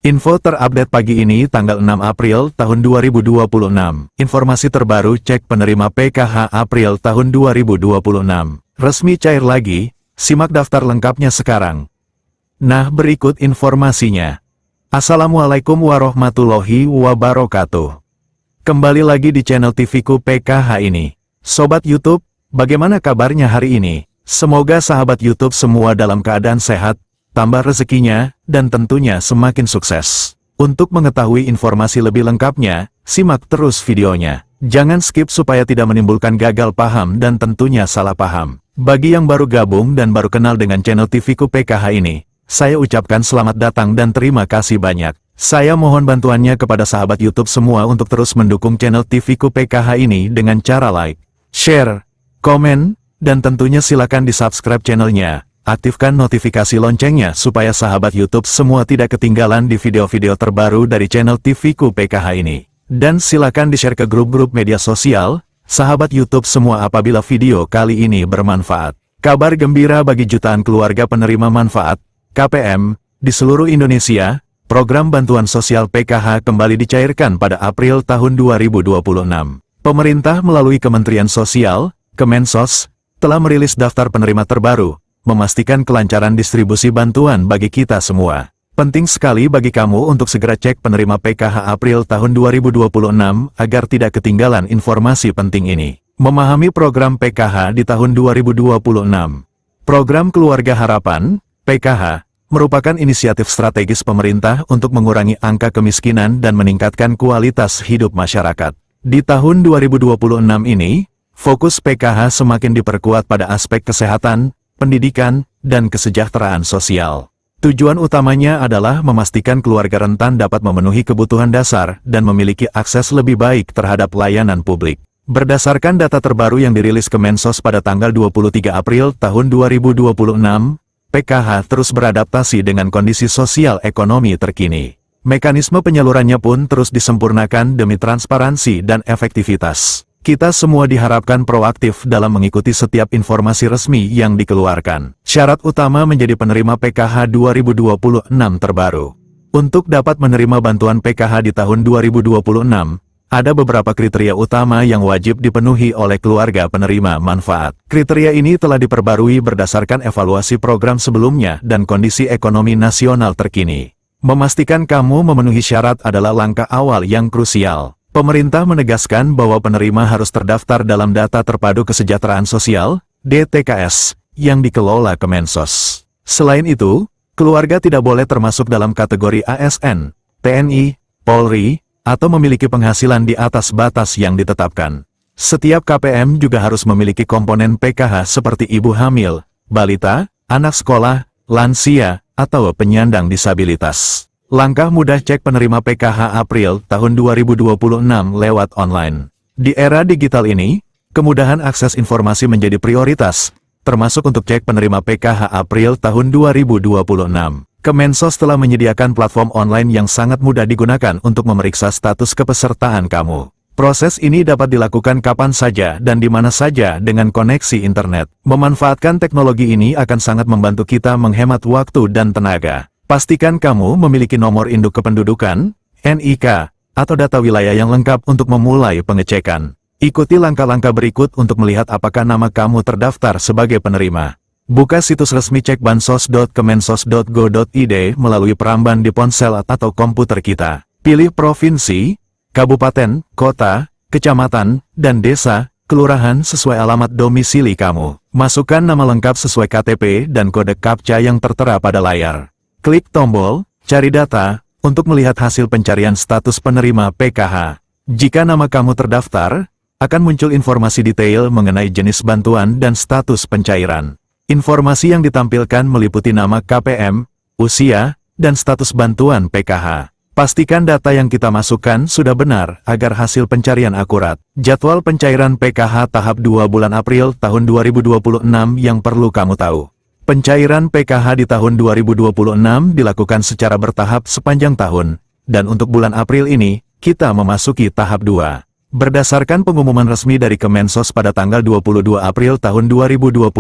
Info terupdate pagi ini tanggal 6 April tahun 2026. Informasi terbaru cek penerima PKH April tahun 2026. Resmi cair lagi, simak daftar lengkapnya sekarang. Nah, berikut informasinya. Assalamualaikum warahmatullahi wabarakatuh. Kembali lagi di channel TV-ku PKH ini. Sobat YouTube, bagaimana kabarnya hari ini? Semoga sahabat YouTube semua dalam keadaan sehat, tambah rezekinya, dan tentunya semakin sukses. Untuk mengetahui informasi lebih lengkapnya, simak terus videonya. Jangan skip supaya tidak menimbulkan gagal paham dan tentunya salah paham. Bagi yang baru gabung dan baru kenal dengan channel TV-ku PKH ini, saya ucapkan selamat datang dan terima kasih banyak. Saya mohon bantuannya kepada sahabat YouTube semua untuk terus mendukung channel TV-ku PKH ini dengan cara like, share, komen, dan tentunya silakan di-subscribe channelnya. Aktifkan notifikasi loncengnya supaya sahabat YouTube semua tidak ketinggalan di video-video terbaru dari channel TV-ku PKH ini. Dan silakan di-share ke grup-grup media sosial, sahabat YouTube semua apabila video kali ini bermanfaat. Kabar gembira bagi jutaan keluarga penerima manfaat, KPM, di seluruh Indonesia, program bantuan sosial PKH kembali dicairkan pada April tahun 2026. Pemerintah melalui Kementerian Sosial, Kemensos, telah merilis daftar penerima terbaru, memastikan kelancaran distribusi bantuan bagi kita semua. Penting sekali bagi kamu untuk segera cek penerima PKH April tahun 2026 agar tidak ketinggalan informasi penting ini. Memahami program PKH di tahun 2026. Program Keluarga Harapan, PKH, merupakan inisiatif strategis pemerintah untuk mengurangi angka kemiskinan dan meningkatkan kualitas hidup masyarakat. Di tahun 2026 ini, fokus PKH semakin diperkuat pada aspek kesehatan, pendidikan, dan kesejahteraan sosial. Tujuan utamanya adalah memastikan keluarga rentan dapat memenuhi kebutuhan dasar dan memiliki akses lebih baik terhadap layanan publik. Berdasarkan data terbaru yang dirilis Kemensos pada tanggal 23 April tahun 2026, PKH terus beradaptasi dengan kondisi sosial ekonomi terkini. Mekanisme penyalurannya pun terus disempurnakan demi transparansi dan efektivitas. Kita semua diharapkan proaktif dalam mengikuti setiap informasi resmi yang dikeluarkan. Syarat utama menjadi penerima PKH 2026 terbaru. Untuk dapat menerima bantuan PKH di tahun 2026, ada beberapa kriteria utama yang wajib dipenuhi oleh keluarga penerima manfaat. Kriteria ini telah diperbarui berdasarkan evaluasi program sebelumnya dan kondisi ekonomi nasional terkini. Memastikan kamu memenuhi syarat adalah langkah awal yang krusial. Pemerintah menegaskan bahwa penerima harus terdaftar dalam Data Terpadu Kesejahteraan Sosial, DTKS, yang dikelola Kemensos. Selain itu, keluarga tidak boleh termasuk dalam kategori ASN, TNI, Polri, atau memiliki penghasilan di atas batas yang ditetapkan. Setiap KPM juga harus memiliki komponen PKH seperti ibu hamil, balita, anak sekolah, lansia, atau penyandang disabilitas. Langkah mudah cek penerima PKH April tahun 2026 lewat online. Di era digital ini, kemudahan akses informasi menjadi prioritas, termasuk untuk cek penerima PKH April tahun 2026. Kemensos telah menyediakan platform online yang sangat mudah digunakan untuk memeriksa status kepesertaan kamu. Proses ini dapat dilakukan kapan saja dan di mana saja dengan koneksi internet. Memanfaatkan teknologi ini akan sangat membantu kita menghemat waktu dan tenaga. Pastikan kamu memiliki nomor induk kependudukan, NIK, atau data wilayah yang lengkap untuk memulai pengecekan. Ikuti langkah-langkah berikut untuk melihat apakah nama kamu terdaftar sebagai penerima. Buka situs resmi cekbansos.kemensos.go.id melalui peramban di ponsel atau komputer kita. Pilih provinsi, kabupaten, kota, kecamatan, dan desa, kelurahan sesuai alamat domisili kamu. Masukkan nama lengkap sesuai KTP dan kode CAPTCHA yang tertera pada layar. Klik tombol, cari data, untuk melihat hasil pencarian status penerima PKH. Jika nama kamu terdaftar, akan muncul informasi detail mengenai jenis bantuan dan status pencairan. Informasi yang ditampilkan meliputi nama KPM, usia, dan status bantuan PKH. Pastikan data yang kita masukkan sudah benar agar hasil pencarian akurat. Jadwal pencairan PKH tahap 2 bulan April tahun 2026 yang perlu kamu tahu. Pencairan PKH di tahun 2026 dilakukan secara bertahap sepanjang tahun, dan untuk bulan April ini, kita memasuki tahap 2. Berdasarkan pengumuman resmi dari Kemensos pada tanggal 22 April tahun 2026,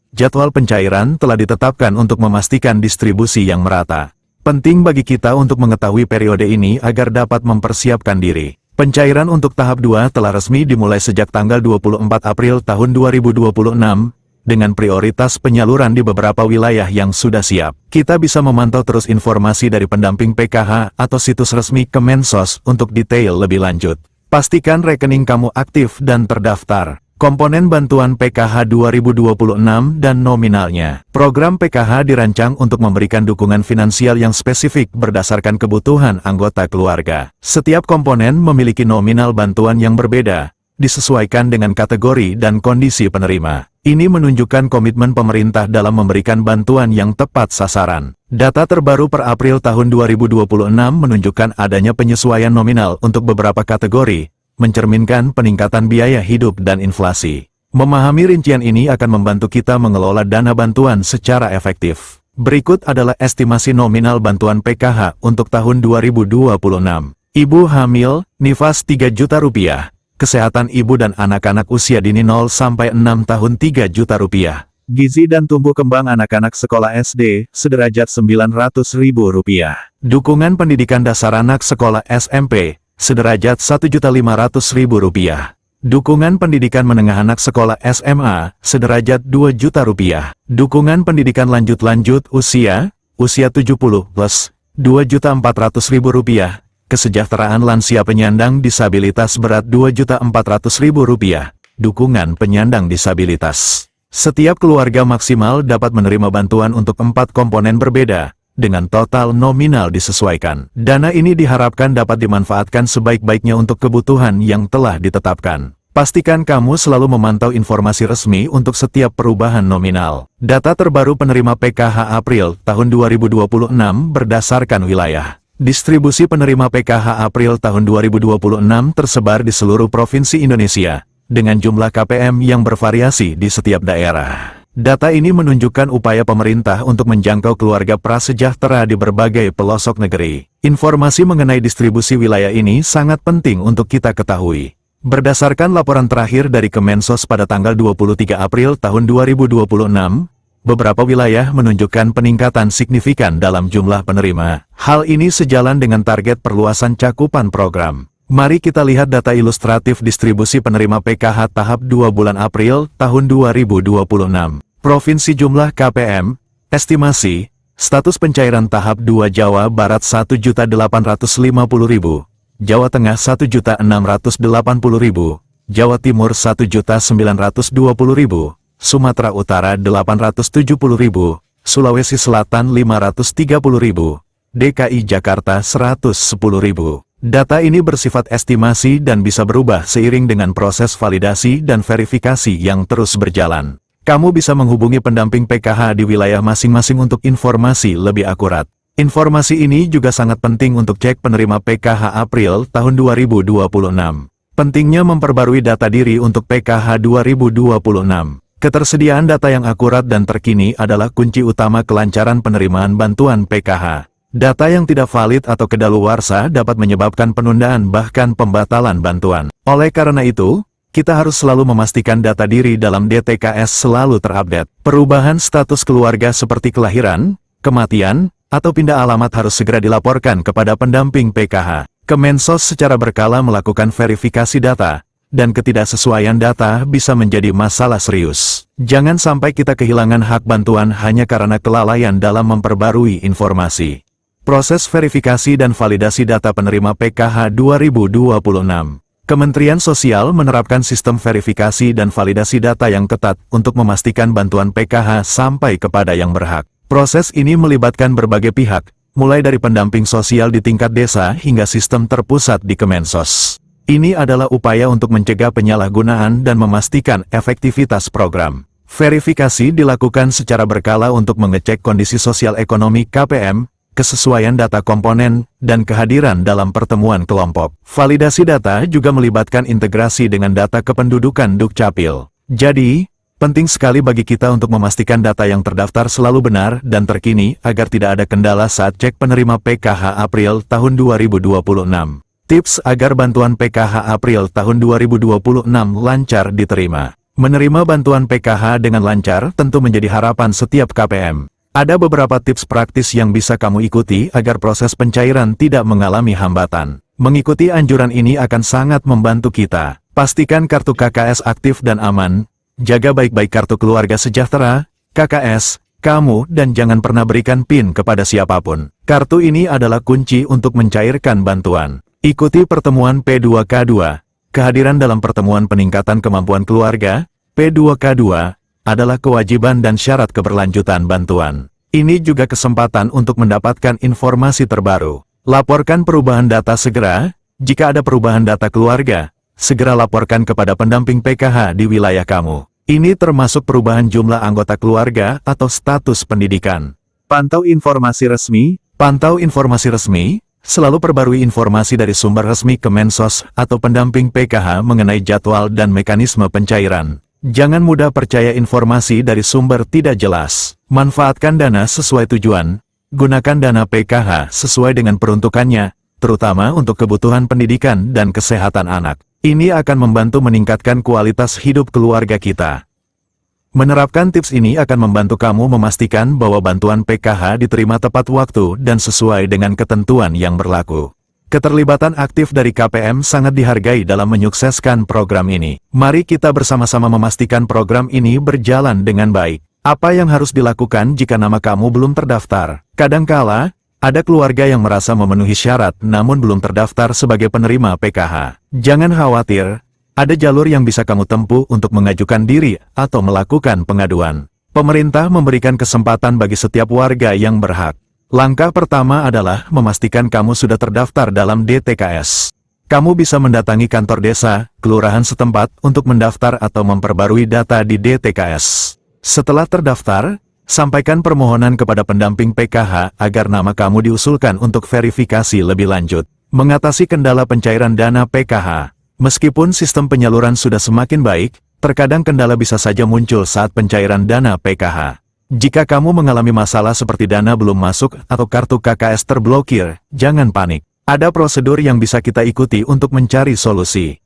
jadwal pencairan telah ditetapkan untuk memastikan distribusi yang merata. Penting bagi kita untuk mengetahui periode ini agar dapat mempersiapkan diri. Pencairan untuk tahap 2 telah resmi dimulai sejak tanggal 24 April tahun 2026, dengan prioritas penyaluran di beberapa wilayah yang sudah siap. Kita bisa memantau terus informasi dari pendamping PKH atau situs resmi Kemensos untuk detail lebih lanjut. Pastikan rekening kamu aktif dan terdaftar. Komponen bantuan PKH 2026 dan nominalnya. Program PKH dirancang untuk memberikan dukungan finansial yang spesifik berdasarkan kebutuhan anggota keluarga. Setiap komponen memiliki nominal bantuan yang berbeda, disesuaikan dengan kategori dan kondisi penerima. Ini menunjukkan komitmen pemerintah dalam memberikan bantuan yang tepat sasaran. Data terbaru per April tahun 2026 menunjukkan adanya penyesuaian nominal untuk beberapa kategori, mencerminkan peningkatan biaya hidup dan inflasi. Memahami rincian ini akan membantu kita mengelola dana bantuan secara efektif. Berikut adalah estimasi nominal bantuan PKH untuk tahun 2026. Ibu hamil, nifas 3 juta rupiah. Kesehatan ibu dan anak-anak usia dini 0 sampai 6 tahun 3 juta rupiah. Gizi dan tumbuh kembang anak-anak sekolah SD, sederajat 900.000 rupiah. Dukungan pendidikan dasar anak sekolah SMP, sederajat 1.500.000 rupiah. Dukungan pendidikan menengah anak sekolah SMA, sederajat 2 juta rupiah. Dukungan pendidikan lanjut usia 70+, 2.400.000 rupiah. Kesejahteraan lansia penyandang disabilitas berat 2.400.000 rupiah. Dukungan penyandang disabilitas. Setiap keluarga maksimal dapat menerima bantuan untuk 4 komponen berbeda, dengan total nominal disesuaikan. Dana ini diharapkan dapat dimanfaatkan sebaik-baiknya untuk kebutuhan yang telah ditetapkan. Pastikan kamu selalu memantau informasi resmi untuk setiap perubahan nominal. Data terbaru penerima PKH April tahun 2026 berdasarkan wilayah. Distribusi penerima PKH April tahun 2026 tersebar di seluruh provinsi Indonesia, dengan jumlah KPM yang bervariasi di setiap daerah. Data ini menunjukkan upaya pemerintah untuk menjangkau keluarga prasejahtera di berbagai pelosok negeri. Informasi mengenai distribusi wilayah ini sangat penting untuk kita ketahui. Berdasarkan laporan terakhir dari Kemensos pada tanggal 23 April tahun 2026, beberapa wilayah menunjukkan peningkatan signifikan dalam jumlah penerima. Hal ini sejalan dengan target perluasan cakupan program. Mari kita lihat data ilustratif distribusi penerima PKH tahap 2 bulan April tahun 2026. Provinsi jumlah KPM, estimasi, status pencairan tahap 2 Jawa Barat 1.850.000, Jawa Tengah 1.680.000, Jawa Timur 1.920.000, Sumatera Utara 870.000, Sulawesi Selatan 530.000, DKI Jakarta 110.000. Data ini bersifat estimasi dan bisa berubah seiring dengan proses validasi dan verifikasi yang terus berjalan. Kamu bisa menghubungi pendamping PKH di wilayah masing-masing untuk informasi lebih akurat. Informasi ini juga sangat penting untuk cek penerima PKH April tahun 2026. Pentingnya memperbarui data diri untuk PKH 2026. Ketersediaan data yang akurat dan terkini adalah kunci utama kelancaran penerimaan bantuan PKH. Data yang tidak valid atau kedaluarsa dapat menyebabkan penundaan bahkan pembatalan bantuan. Oleh karena itu, kita harus selalu memastikan data diri dalam DTKS selalu terupdate. Perubahan status keluarga seperti kelahiran, kematian, atau pindah alamat harus segera dilaporkan kepada pendamping PKH. Kemensos secara berkala melakukan verifikasi data, dan ketidaksesuaian data bisa menjadi masalah serius. Jangan sampai kita kehilangan hak bantuan hanya karena kelalaian dalam memperbarui informasi. Proses verifikasi dan validasi data penerima PKH 2026. Kementerian Sosial menerapkan sistem verifikasi dan validasi data yang ketat untuk memastikan bantuan PKH sampai kepada yang berhak. Proses ini melibatkan berbagai pihak, mulai dari pendamping sosial di tingkat desa hingga sistem terpusat di Kemensos. Ini adalah upaya untuk mencegah penyalahgunaan dan memastikan efektivitas program. Verifikasi dilakukan secara berkala untuk mengecek kondisi sosial ekonomi KPM, kesesuaian data komponen, dan kehadiran dalam pertemuan kelompok. Validasi data juga melibatkan integrasi dengan data kependudukan Dukcapil. Jadi, penting sekali bagi kita untuk memastikan data yang terdaftar selalu benar dan terkini agar tidak ada kendala saat cek penerima PKH April tahun 2026. Tips agar bantuan PKH April tahun 2026 lancar diterima. Menerima bantuan PKH dengan lancar tentu menjadi harapan setiap KPM. Ada beberapa tips praktis yang bisa kamu ikuti agar proses pencairan tidak mengalami hambatan. Mengikuti anjuran ini akan sangat membantu kita. Pastikan kartu KKS aktif dan aman. Jaga baik-baik kartu keluarga sejahtera, KKS, kamu, dan jangan pernah berikan PIN kepada siapapun. Kartu ini adalah kunci untuk mencairkan bantuan. Ikuti pertemuan P2K2. Kehadiran dalam pertemuan peningkatan kemampuan keluarga, P2K2, adalah kewajiban dan syarat keberlanjutan bantuan. Ini juga kesempatan untuk mendapatkan informasi terbaru. Laporkan perubahan data segera. Jika ada perubahan data keluarga, segera laporkan kepada pendamping PKH di wilayah kamu. Ini termasuk perubahan jumlah anggota keluarga atau status pendidikan. Pantau informasi resmi. Pantau informasi resmi. Selalu perbarui informasi dari sumber resmi Kemensos atau pendamping PKH mengenai jadwal dan mekanisme pencairan. Jangan mudah percaya informasi dari sumber tidak jelas. Manfaatkan dana sesuai tujuan. Gunakan dana PKH sesuai dengan peruntukannya, terutama untuk kebutuhan pendidikan dan kesehatan anak. Ini akan membantu meningkatkan kualitas hidup keluarga kita. Menerapkan tips ini akan membantu kamu memastikan bahwa bantuan PKH diterima tepat waktu dan sesuai dengan ketentuan yang berlaku. Keterlibatan aktif dari KPM sangat dihargai dalam menyukseskan program ini. Mari kita bersama-sama memastikan program ini berjalan dengan baik. Apa yang harus dilakukan jika nama kamu belum terdaftar? Kadangkala, ada keluarga yang merasa memenuhi syarat namun belum terdaftar sebagai penerima PKH. Jangan khawatir, ada jalur yang bisa kamu tempuh untuk mengajukan diri atau melakukan pengaduan. Pemerintah memberikan kesempatan bagi setiap warga yang berhak. Langkah pertama adalah memastikan kamu sudah terdaftar dalam DTKS. Kamu bisa mendatangi kantor desa, kelurahan setempat untuk mendaftar atau memperbarui data di DTKS. Setelah terdaftar, sampaikan permohonan kepada pendamping PKH agar nama kamu diusulkan untuk verifikasi lebih lanjut. Mengatasi kendala pencairan dana PKH. Meskipun sistem penyaluran sudah semakin baik, terkadang kendala bisa saja muncul saat pencairan dana PKH. Jika kamu mengalami masalah seperti dana belum masuk atau kartu KKS terblokir, jangan panik. Ada prosedur yang bisa kita ikuti untuk mencari solusi.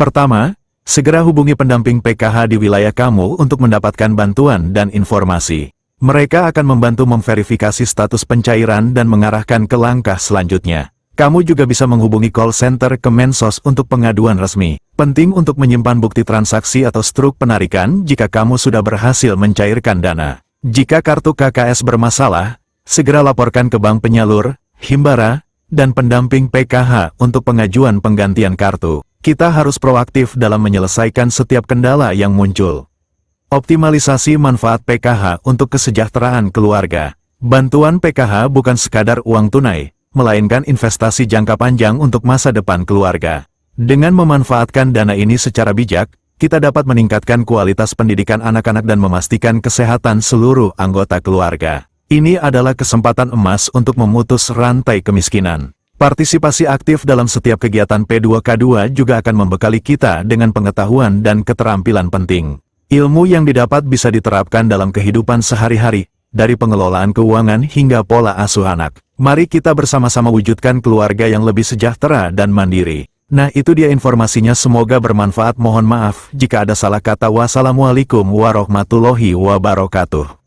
Pertama, segera hubungi pendamping PKH di wilayah kamu untuk mendapatkan bantuan dan informasi. Mereka akan membantu memverifikasi status pencairan dan mengarahkan ke langkah selanjutnya. Kamu juga bisa menghubungi call center Kemensos untuk pengaduan resmi. Penting untuk menyimpan bukti transaksi atau struk penarikan jika kamu sudah berhasil mencairkan dana. Jika kartu KKS bermasalah, segera laporkan ke bank penyalur, himbara, dan pendamping PKH untuk pengajuan penggantian kartu. Kita harus proaktif dalam menyelesaikan setiap kendala yang muncul. Optimalisasi manfaat PKH untuk kesejahteraan keluarga. Bantuan PKH bukan sekadar uang tunai, melainkan investasi jangka panjang untuk masa depan keluarga. Dengan memanfaatkan dana ini secara bijak, kita dapat meningkatkan kualitas pendidikan anak-anak dan memastikan kesehatan seluruh anggota keluarga. Ini adalah kesempatan emas untuk memutus rantai kemiskinan. Partisipasi aktif dalam setiap kegiatan P2K2 juga akan membekali kita dengan pengetahuan dan keterampilan penting. Ilmu yang didapat bisa diterapkan dalam kehidupan sehari-hari, dari pengelolaan keuangan hingga pola asuh anak. Mari kita bersama-sama wujudkan keluarga yang lebih sejahtera dan mandiri. Nah, itu dia informasinya, semoga bermanfaat. Mohon maaf jika ada salah kata. Wassalamualaikum warahmatullahi wabarakatuh.